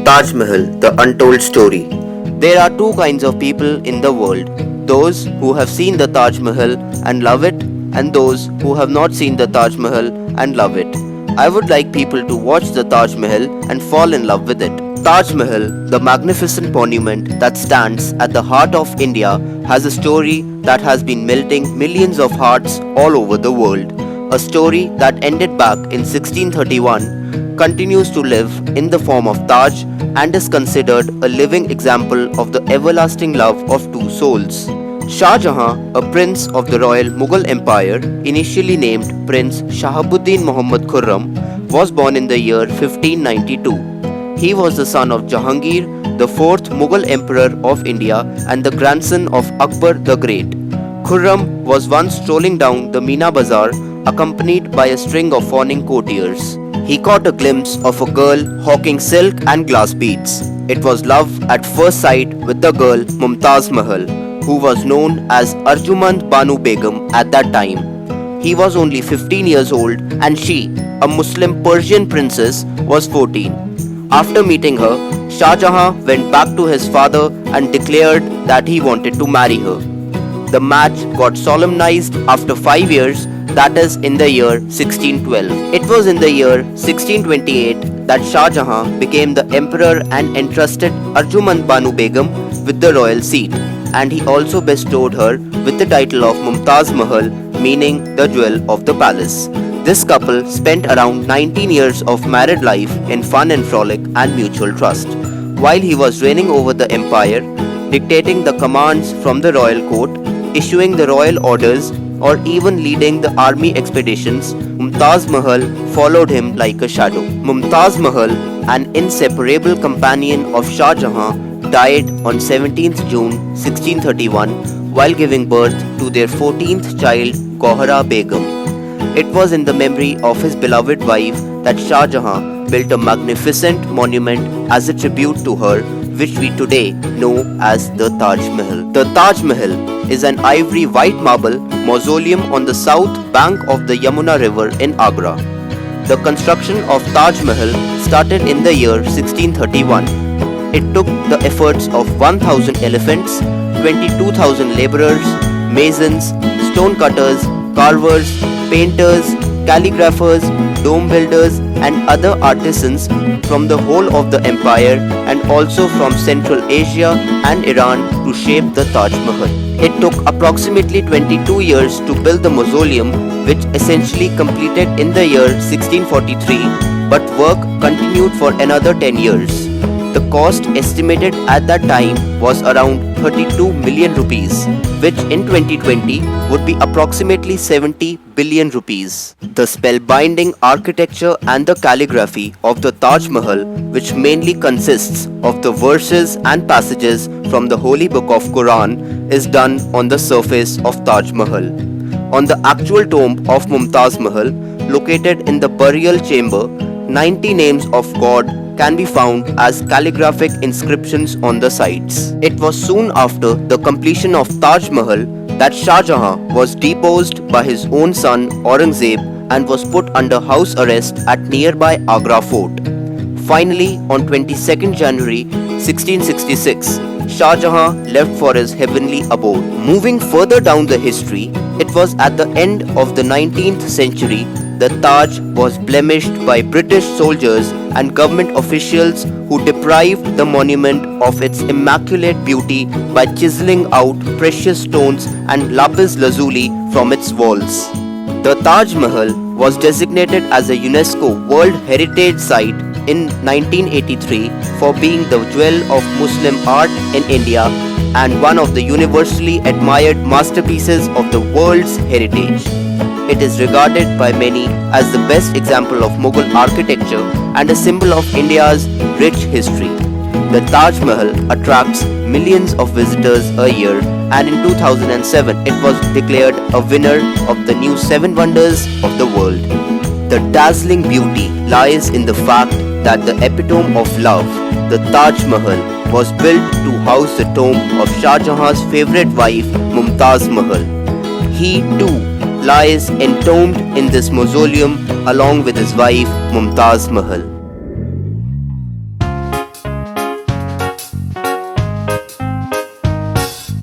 Taj Mahal, the untold story. There are two kinds of people in the world, those who have seen the Taj Mahal and love it, and those who have not seen the Taj Mahal and love it. I would like people to watch the Taj Mahal and fall in love with it. Taj Mahal, the magnificent monument that stands at the heart of India, has a story that has been melting millions of hearts all over the world. A story that ended back in 1631 continues to live in the form of Taj and is considered a living example of the everlasting love of two souls. Shah Jahan, a prince of the royal Mughal Empire, initially named Prince Shahabuddin Muhammad Khurram, was born in the year 1592. He was the son of Jahangir, the fourth Mughal emperor of India and the grandson of Akbar the Great. Khurram was once strolling down the Meena Bazaar accompanied by a string of fawning courtiers. He caught a glimpse of a girl hawking silk and glass beads. It was love at first sight with the girl Mumtaz Mahal, who was known as Arjumand Banu Begum at that time. He was only 15 years old and she, a Muslim Persian princess, was 14. After meeting her, Shah Jahan went back to his father and declared that he wanted to marry her. The match got solemnized after 5 years, that is in the year 1612. It was in the year 1628 that Shah Jahan became the emperor and entrusted Arjumand Banu Begum with the royal seat, and he also bestowed her with the title of Mumtaz Mahal, meaning the jewel of the palace. This couple spent around 19 years of married life in fun and frolic and mutual trust. While he was reigning over the empire, dictating the commands from the royal court, issuing the royal orders, or even leading the army expeditions, Mumtaz Mahal followed him like a shadow. Mumtaz Mahal, an inseparable companion of Shah Jahan, died on 17th June 1631 while giving birth to their 14th child, Gohara Begum. It was in the memory of his beloved wife that Shah Jahan built a magnificent monument as a tribute to her, which we today know as the Taj Mahal. The Taj Mahal is an ivory white marble mausoleum on the south bank of the Yamuna River in Agra. The construction of Taj Mahal started in the year 1631. It took the efforts of 1,000 elephants, 22,000 laborers, masons, stone cutters, carvers, painters, calligraphers, dome builders and other artisans from the whole of the empire and also from Central Asia and Iran to shape the Taj Mahal. It took approximately 22 years to build the mausoleum, which essentially completed in the year 1643, but work continued for another 10 years. The cost estimated at that time was around 32 million rupees, which in 2020 would be approximately 70 billion rupees. The spellbinding architecture and the calligraphy of the Taj Mahal, which mainly consists of the verses and passages from the holy book of Quran, is done on the surface of Taj Mahal. On the actual tomb of Mumtaz Mahal, located in the burial chamber, 90 names of God can be found as calligraphic inscriptions on the sides. It was soon after the completion of Taj Mahal that Shah Jahan was deposed by his own son Aurangzeb and was put under house arrest at nearby Agra Fort. Finally, on 22nd January 1666, Shah Jahan left for his heavenly abode. Moving further down the history, it was at the end of the 19th century the Taj was blemished by British soldiers and government officials who deprived the monument of its immaculate beauty by chiseling out precious stones and lapis lazuli from its walls. The Taj Mahal was designated as a UNESCO World Heritage Site in 1983 for being the jewel of Muslim art in India and one of the universally admired masterpieces of the world's heritage. It is regarded by many as the best example of Mughal architecture and a symbol of India's rich history. The Taj Mahal attracts millions of visitors a year, and in 2007 it was declared a winner of the new 7 Wonders of the World. The dazzling beauty lies in the fact that the epitome of love, the Taj Mahal, was built to house the tomb of Shah Jahan's favorite wife, Mumtaz Mahal. He too lies entombed in this mausoleum along with his wife Mumtaz Mahal.